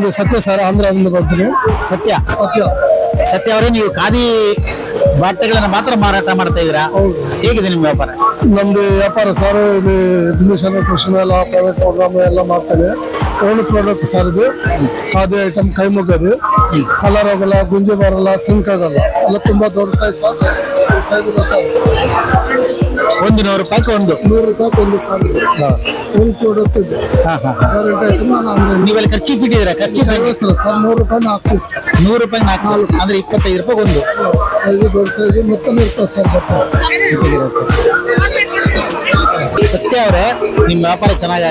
ನಮ್ದು ಸತ್ಯ ಸರ್, ಆಂಧ್ರದಿಂದ ಬರ್ತೀನಿ. ಸತ್ಯ ಸತ್ಯ ಸತ್ಯ ಅವರೇ, ನೀವು ಖಾದಿ ಬಟ್ಟೆಗಳನ್ನ ಮಾತ್ರ ಮಾರಾಟ ಮಾಡ್ತಾ ಇದ್ದೀರಾ? ಹೇಗಿದೆ ನಿಮ್ಮ ವ್ಯಾಪಾರ? ನಮ್ದು ವ್ಯಾಪಾರ ಸರ್, ಇದು ಅಡ್ಮಿಷನ್ ಟ್ಯೂಷನ್ ಎಲ್ಲ ಪ್ರೈವೇಟ್ ಪ್ರೋಗ್ರಾಮ್ ಎಲ್ಲ ಮಾಡ್ತೇವೆ. ಓನ್ ಪ್ರಾಡಕ್ಟ್ ಸರ್ ಇದು. ಖಾದಿ ಐಟಮ್, ಕೈ ಮುಗ್ಗದು, ಕಲರ್ ಹೋಗಲ್ಲ, ಗುಂಜಿ ಬರಲ್ಲ, ಸಿಂಕ್ ಆಗಲ್ಲ, ಎಲ್ಲ ತುಂಬಾ ದೊಡ್ಡ ಸೈಜ್ ಸರ್. ಸೈಜ್ ಬರ್ತದೆ ಒಂದು 100 ರೂಪಾಯಿಗೆ ಒಂದು 100 ರೂಪಾಯಿ ಒಂದು ಸರ್. ಓನ್ ಪ್ರಾಡಕ್ಟ್ ಇದೆ. Guarantee item. ನೀವೆಲ್ಲ ಖರ್ಚು ಇಟ್ಟಿದ್ದೀರಾ? ಖರ್ಚು ಸರ್ 100 ರೂಪಾಯಿ 4 ಪೀಸ್. 100 ರೂಪಾಯಿ 4 ಅಂದ್ರೆ 25 ರೂಪಾಯಿ ಒಂದು. ಸೈಜ್ ದೊಡ್ಡ ಸೈಜ್ ಮೊತ್ತ ಇರ್ತದೆ ಸರ್ ಬಟ್ಟೆ. ಸತ್ಯ ಅವರೇ, ನಿಮ್ಮ ವ್ಯಾಪಾರ ಚೆನ್ನಾಗಿ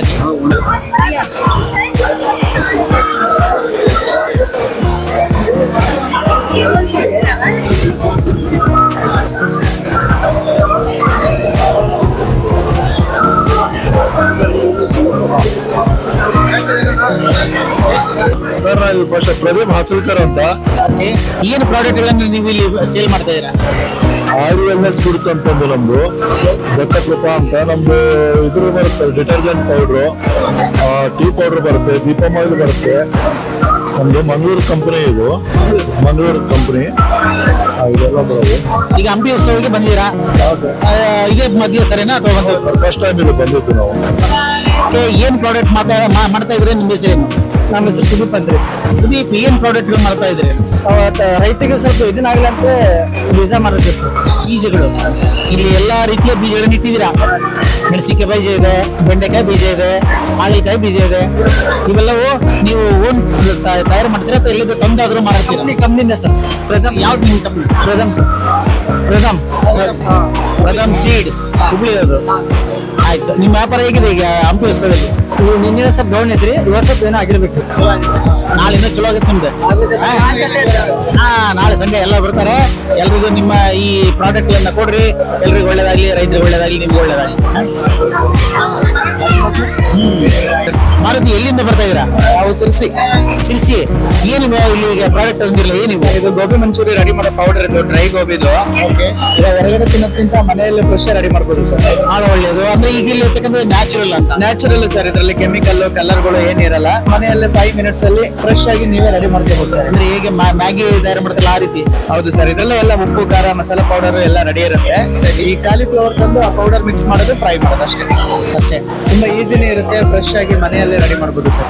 ಸರ್, ನಾವು ಪ್ರದೀಪ್ ಹಾಸಲ್ಕರ್ ಅಂತ. ಏನು ಪ್ರಾಡಕ್ಟ್ಗಳನ್ನು ನೀವು ಇಲ್ಲಿ ಸೇಲ್ ಮಾಡ್ತಾ ಇದ್ದೀರಾ? ಆಯುರ್ ವೆಲ್ನೆಸ್ ಫುಡ್ಸ್ ಅಂತಂದು ನಮ್ದು ದತ್ತಕೃಪಾ ಅಂತ. ನಮ್ದು ಇದ್ರ ಬರುತ್ತೆ sir, detergent powder, tea powder ಬರುತ್ತೆ, ದೀಪಮ್ ಆಯಿಲ್ ಬರುತ್ತೆ. ನಮ್ದು ಮಂಗಳೂರು ಕಂಪನಿ, ಇದು ಮಂಗಳೂರು ಕಂಪನಿ. ಇದೆಲ್ಲ ಬರೋದು. ಈಗ ಹಂಪಿ ಉತ್ಸವಕ್ಕೆ ಬಂದಿರಾ? ಇದೇ ಮಧ್ಯ ಸರಿನಾ ಅಥವಾ ಫಸ್ಟ್ ಟೈಮ್ ಇಲ್ಲಿ ಬಂದಿದ್ದು ನಾವು. ಏನ್ ಪ್ರಾಡಕ್ಟ್ ಮಾಡ್ತಾ ಇದ್ರೆ? ನಿಮ್ಮ ಹೆಸರೇನು? ನಮ್ಮ ಹೆಸರು ಸುದೀಪ್ ಅಂತ. ಸುದೀಪ್, ಏನ್ ಪ್ರಾಡಕ್ಟ್ ಮಾಡ್ತಾ ಇದ್ರಿ? ರೈತರಿಗೆ ಸ್ವಲ್ಪ ಇದನ್ನಾಗಲಿ ಅಂತ ಬೀಜ ಮಾರುತ್ತೀವಿ ಸರ್. ಬೀಜಗಳು ಇಲ್ಲಿ ಎಲ್ಲಾ ರೀತಿಯ ಬೀಜಗಳನ್ನ ಇಟ್ಟಿದ್ದೀರಾ? ಮೆಣಸಿನಕಾಯಿ ಬೀಜ ಇದೆ, ಬೆಂಡೆಕಾಯಿ ಬೀಜ ಇದೆ, ಹಾಗಲಕಾಯಿ ಬೀಜ ಇದೆ. ಇವೆಲ್ಲವೂ ನೀವು ಓನ್ ತಯಾರು ಮಾಡ್ತೀರಾ ಅಥವಾ ಎಲ್ಲಿಂದ ತಂದಾದ್ರೂ ಮಾರಾಡ್ತೀರಾ? ಕಂಪ್ನಿಯಿಂದ ಸರ್. ಪ್ರಥಮ್, ಯಾವ್ದು ನಿಮ್ಮ ಕಂಪ್ನಿ? ಪ್ರಥಮ್ ಸರ್. ಪ್ರಥಮ್ ಸೀಡ್ಸ್, ಹುಬ್ಳಿ ಅದು. ಆಯ್ತು, ನಿಮ್ಮ ವ್ಯಾಪಾರ ಹೇಗಿದೆ ಈಗ ಹಂಪಿ ಉತ್ಸವದಲ್ಲಿ? ನಿನ್ನೆ ಸ್ವಲ್ಪ ಡೌನ್ ಐತ್ರಿ, ಇವತ್ತು ಸ್ವಲ್ಪ ಏನೋ ಆಗಿರ್ಬೇಕು. ನಾಳೆ ಚಲೋ ಆಗುತ್ತೆ ನಿಮ್ದು. ನಾಳೆ ಸಂಡೆ ಎಲ್ಲ ಬರ್ತಾರೆ. ಎಲ್ರಿಗೂ ನಿಮ್ಮ ಈ ಪ್ರಾಡಕ್ಟ್ ಗಳನ್ನ ಕೊಡ್ರಿ. ಎಲ್ರಿಗೂ ಒಳ್ಳೇದಾಗ್ಲಿ, ರೈತರಿಗೆ ಒಳ್ಳೇದಾಗ್ಲಿ, ನಿಮ್ಗೆ ಒಳ್ಳೇದಾಗ್ಲಿ. ಮಾರುತಿ, ಎಲ್ಲಿಂದ ಬರ್ತಾ ಇದೀರಾ? ನಾವು ಸಿರ್ಸಿ. ಏನು ಇಲ್ಲಿ ಪ್ರಾಡಕ್ಟ್ ಅಂದಿರಲ್ಲ, ಏನಿವೆ? ಇದು ಗೋಬಿ ಮಂಚೂರಿ ರೆಡಿ ಮಾಡೋ ಪೌಡರ್ ಇದು, ಡ್ರೈ ಗೋಬಿದು. ಹೊರಗಡೆ ತಿನ್ನೋದ್ಕಿಂತ ಮನೆಯಲ್ಲೇ ಫ್ರೆಶ್ ರೆಡಿ ಮಾಡ್ಬೋದು ಸರ್. ಬಹಳ ಒಳ್ಳೇದು. ಅಂದ್ರೆ ಈಗ ಇಲ್ಲಿ ಇರ್ತಕ್ಕಂಥ ನ್ಯಾಚುರಲ್ ಅಂತ. ನ್ಯಾಚುರಲ್ ಸರ್, ಇದರಲ್ಲಿ ಕೆಮಿಕಲ್ ಕಲರ್ಗಳು ಏನಿರಲ್ಲ. ಮನೆಯಲ್ಲೇ 5 ಮಿನಿಟ್ಸ್ ಅಲ್ಲಿ ಫ್ರೆಶ್ ಆಗಿ ನೀವೇ ರೆಡಿ ಮಾಡ್ಕೋಬಹುದು ಸರ್. ಅಂದ್ರೆ ಹೇಗೆ ಮ್ಯಾಗಿ ತಯಾರು ಮಾಡ್ತಾರಲ್ಲ ಆ ರೀತಿ? ಹೌದು ಸರ್, ಇದರಲ್ಲೇ ಎಲ್ಲ ಉಪ್ಪು, ಖಾರ, ಮಸಾಲಾ ಪೌಡರ್ ಎಲ್ಲ ರೆಡಿ ಇರುತ್ತೆ. ಈ ಕಾಲಿಫ್ಲವರ್ ತಂದು ಆ ಪೌಡರ್ ಮಿಕ್ಸ್ ಮಾಡೋದು, ಫ್ರೈ ಮಾಡೋದು ಅಷ್ಟೇ. ತುಂಬಾ ಈಸಿನೇ ಇರುತ್ತೆ, ಫ್ರೆಶ್ ಆಗಿ ಮನೆಯಲ್ಲೇ ರೆಡಿ ಮಾಡ್ಬೋದು ಸರ್.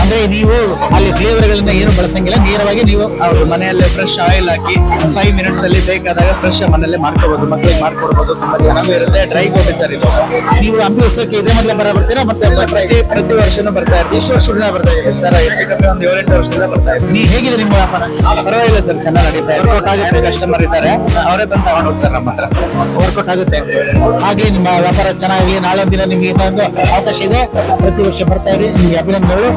ಅಂದ್ರೆ ನೀವು ಅಲ್ಲಿ ಫ್ಲೇವರ್ ಗಳನ್ನ ಏನು ಬಳಸಂಗಿಲ್ಲ, ನೇರವಾಗಿ ನೀವು ಹೌದು, ಮನೆಯಲ್ಲೇ ಫ್ರೆಶ್ ಆಯಿಲ್ ಹಾಕಿ 5 ಮಿನಿಟ್ಸ್ ಅಲ್ಲಿ ಬೇಕಾದಾಗ ಫ್ರೆಶ್ ಮನೆಯಲ್ಲೇ ಮಾಡ್ಕೋಬಹುದು, ಮಕ್ಕಳಿಗೆ ಮಾಡ್ಕೊಡ್ಬೋದು. ತುಂಬಾ ಚೆನ್ನಾಗಿ ಇರುತ್ತೆ. ಡ್ರೈ ಗೋಬಿ ಸರ್ ಇದು. ನೀವು ಹಂಪಿ ಉತ್ಸವಕ್ಕೆ ಇದೇ ಮೊದಲೇ ಬರ್ತೀರಾ ಮತ್ತೆ ಪ್ರತಿ ವರ್ಷನೂ ಬರ್ತಾ ಇರ್ತೀವಿ. ಎಷ್ಟು ವರ್ಷದಿಂದ ಬರ್ತಾ ಇದ್ದೀರಿ ಸರ್? ಹೆಚ್ಚು ಕಮ್ಮಿ ಒಂದು 7-8 ವರ್ಷದಿಂದ ಬರ್ತಾ ಇರ್ತೀವಿ. ನೀವು ಹೇಗಿದೆ ನಿಮ್ಮ ವ್ಯಾಪಾರ? ಪರವಾಗಿಲ್ಲ ಸರ್, ಚೆನ್ನಾಗಿ ನಡೀತಾ ಇದೆ. ವರ್ಕೌಟ್ ಆಗುತ್ತೆ. ಕಸ್ಟಮರ್ ಇದ್ದಾರೆ, ಅವರೇ ಬಂದು ತಗೊಂಡು ಹೋಗ್ತಾರೆ ನಮ್ಮ ಹತ್ರ. ವರ್ಕೌಟ್ ಆಗುತ್ತೆ. ಹಾಗೆ ನಿಮ್ಮ ವ್ಯಾಪಾರ ಚೆನ್ನಾಗಿ ನಾಳೊಂದು ದಿನ ನಿಮ್ಗೆ ಇನ್ನೊಂದು ಅವಕಾಶ ಇದೆ. ಪ್ರತಿ ವರ್ಷ ಬರ್ತಾ ಇರಿ. ನಿಮ್ಗೆ ಅಭಿನಂದನೆಗಳು.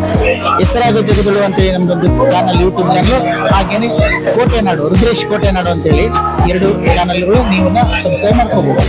ಹೆಸರಾಗ ಜಗದಳು ಅಂತ ನಮ್ದೊಂದು ಚಾನಲ್, ಯೂಟ್ಯೂಬ್ ಚಾನಲ್. ಹಾಗೇನೆ ಕೋಟೆನಾಡು, ರುದ್ರೇಶ್ ಕೋಟೆನಾಡು ಅಂತೇಳಿ 2 ಚಾನಲ್ಗಳು ನೀವನ್ನ ಸಬ್ಸ್ಕ್ರೈಬ್ ಮಾಡ್ಕೋಬಹುದು.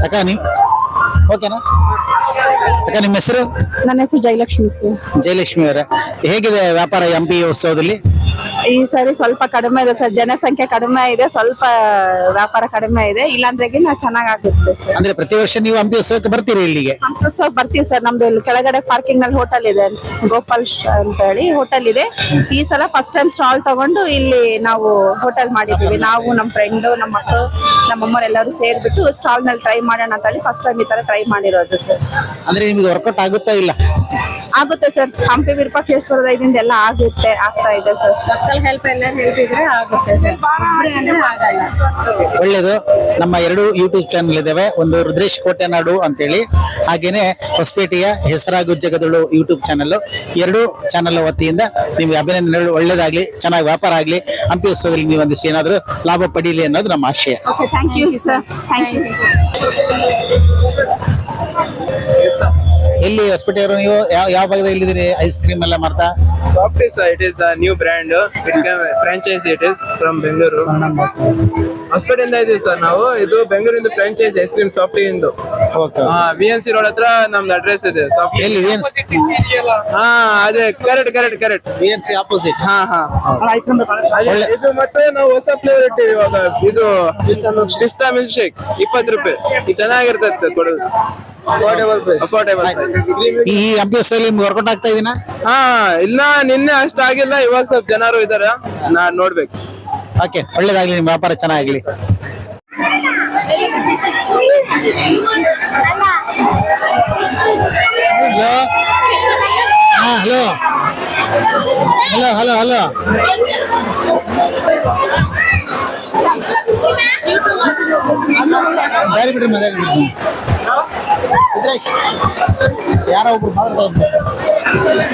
ಅಕ್ಕ ನೀವು ಓಕೆನಾ? ಅಕ್ಕ ನಿಮ್ಮ ಹೆಸರು? ನನ್ನ ಹೆಸರು ಜಯಲಕ್ಷ್ಮಿ ಸರ್. ಜಯಲಕ್ಷ್ಮಿ ಅವರೇ, ಹೇಗಿದೆ ವ್ಯಾಪಾರ ಹಂಪಿ ಉತ್ಸವದಲ್ಲಿ? ಈ ಸರಿ ಸ್ವಲ್ಪ ಕಡಿಮೆ ಇದೆ ಸರ್, ಜನಸಂಖ್ಯೆ ಕಡಿಮೆ ಇದೆ, ಸ್ವಲ್ಪ ವ್ಯಾಪಾರ ಕಡಿಮೆ ಇದೆ. ಇಲ್ಲಾಂದ್ರೆಗಿನ ಚೆನ್ನಾಗಾಗುತ್ತೆ ಸರ್. ಅಂದ್ರೆ ಪ್ರತಿ ವರ್ಷ ನೀವು ಹಂಪಿ ಉತ್ಸವಕ್ಕೆ ಬರ್ತೀರಿ ಇಲ್ಲಿಗೆ? ಉತ್ಸವ ಬರ್ತೀವಿ ಸರ್. ನಮ್ದು ಇಲ್ಲಿ ಕೆಳಗಡೆ ಪಾರ್ಕಿಂಗ್ ನಲ್ಲಿ ಹೋಟೆಲ್ ಇದೆ, ಗೋಪಾಲ್ ಅಂತ ಹೇಳಿ ಹೋಟೆಲ್ ಇದೆ. ಈ ಸಲ ಫಸ್ಟ್ ಟೈಮ್ ಸ್ಟಾಲ್ ತಗೊಂಡು ಇಲ್ಲಿ ನಾವು ಹೋಟೆಲ್ ಮಾಡಿದೀವಿ. ನಾವು ನಮ್ಮ ಫ್ರೆಂಡು, ನಮ್ಮ ಮಕ್ಕಳು, ನಮ್ಮಮ್ಮರೆಲ್ಲರೂ ಸೇರ್ಬಿಟ್ಟು ಸ್ಟಾಲ್ ನಲ್ಲಿ ಟ್ರೈ ಮಾಡೋಣ ಅಂತ ಹೇಳಿ ಫಸ್ಟ್ ಟೈಮ್ ಈ ತರ ಟ್ರೈ ಮಾಡಿರೋದು ಸರ್. ಅಂದ್ರೆ ನಿಮ್ಗೆ ವರ್ಕೌಟ್ ಆಗುತ್ತಾ ಇಲ್ಲ? ಆಗುತ್ತೆ ಸರ್. ಹಂಪಿ ವಿರೂಪಾಕ್ಷೇಶ್ವರದ ಇದರಿಂದ ಎಲ್ಲ ಆಗ್ತಾ ಇದೆ ಸರ್. ಮಕ್ಕಳ ಹೆಲ್ಪ್ ಇದ್ರೆ ಆಗುತ್ತೆ ಸರ್. ಒಳ್ಳೇದು. ನಮ್ಮ 2 ಯೂಟ್ಯೂಬ್ ಚಾನಲ್ ಇದಾವೆ. ಒಂದು ರುದ್ರೇಶ್ ಕೋಟೆನಾಡು ಅಂತೇಳಿ, ಹಾಗೇನೆ ಹೊಸಪೇಟೆಯ ಹೆಸರಾಗು ಜಗದಳು ಯೂಟ್ಯೂಬ್ ಚಾನಲ್. 2 ಚಾನಲ್ ವತಿಯಿಂದ ನಿಮ್ಗೆ ಅಭಿನಂದನೆಗಳು. ಒಳ್ಳೇದಾಗ್ಲಿ, ಚೆನ್ನಾಗಿ ವ್ಯಾಪಾರ ಆಗ್ಲಿ, ಹಂಪಿ ಉತ್ಸವದಲ್ಲಿ ನೀವು ಒಂದಿಷ್ಟು ಏನಾದ್ರು ಲಾಭ ಪಡೀಲಿ ಅನ್ನೋದು ನಮ್ಮ ಆಶಯ. Okay, thank you sir. Thank you. ಎಲ್ಲಿ ಹೊಸಪೇಟೆಯವರು ನೀವು? ಯಾವ ಭಾಗದಲ್ಲಿ ಇಲ್ಲಿದ್ದೀರಿ? ಐಸ್ ಕ್ರೀಮ್ ಎಲ್ಲ ಮಾಡ್ತಾ? Softies, it is a new brand. It can franchise. It is from Bengaluru. ಹೊಸಪೇಟೆಯಿಂದ ಇದೀವಿ ಸರ್ ನಾವು. ಇದು ಬೆಂಗಳೂರಿಂದ ಫ್ರಾಂಚೈಸ್ ಐಸ್ ಕ್ರೀಮ್ ಸಾಫ್ಟಿ ಇಂದು. ಓಕೆ. VNC ರೋಡ್ ಹತ್ರ ನಮ್ದು ಅಡ್ರೆಸ್ ಇದೆ. ಸಾಫ್ಟಿ ಎಲ್ಲಿ? ಅದೇ ಕರೆಕ್ಟ್. VNC opposite. ಇದು ಮತ್ತೆ ನಾವು ಹೊಸ ಫ್ಲೇವರ್ ಇಟ್ಟಿವಿ ಇವಾಗ. ಇದು ಪಿಸ್ತಾ ಮಿಲ್ಕ್ ಶೇಕ್ 20 ರೂಪಾಯಿ. ಚೆನ್ನಾಗಿರ್ತದೆ ಕೊಡೋದು. ಅಫೋರ್ಡೇಬಲ್. ಈ ಹಂಪಿ ಉತ್ಸವದಲ್ಲಿ ನಿಮ್ಗೆ ವರ್ಕೌಟ್ ಆಗ್ತಾ ಇದೀನಾ? ಇಲ್ಲ, ನಿನ್ನೆ ಅಷ್ಟಾಗಿಲ್ಲ. ಇವಾಗ ಸ್ವಲ್ಪ ಜನರು ಇದಾರೆ, ನಾನ್ ನೋಡ್ಬೇಕು. ಓಕೆ, ಒಳ್ಳೇದಾಗ್ಲಿ, ನಿಮ್ಮ ವ್ಯಾಪಾರ ಚೆನ್ನಾಗ್ಲಿ. ಹಲೋ ಹಲೋ ಹಲೋ ಹಲೋ ದಾರಿ ಬಿಡ್ರಿ, ಮದಾರಿ ಬಿಡ್ರಿ. ರುದ್ರೇಶ್, ಯಾರೋ ಒಬ್ರು ಮಾತಾಡ್ತಾ ಇದ್ದಾರೆ.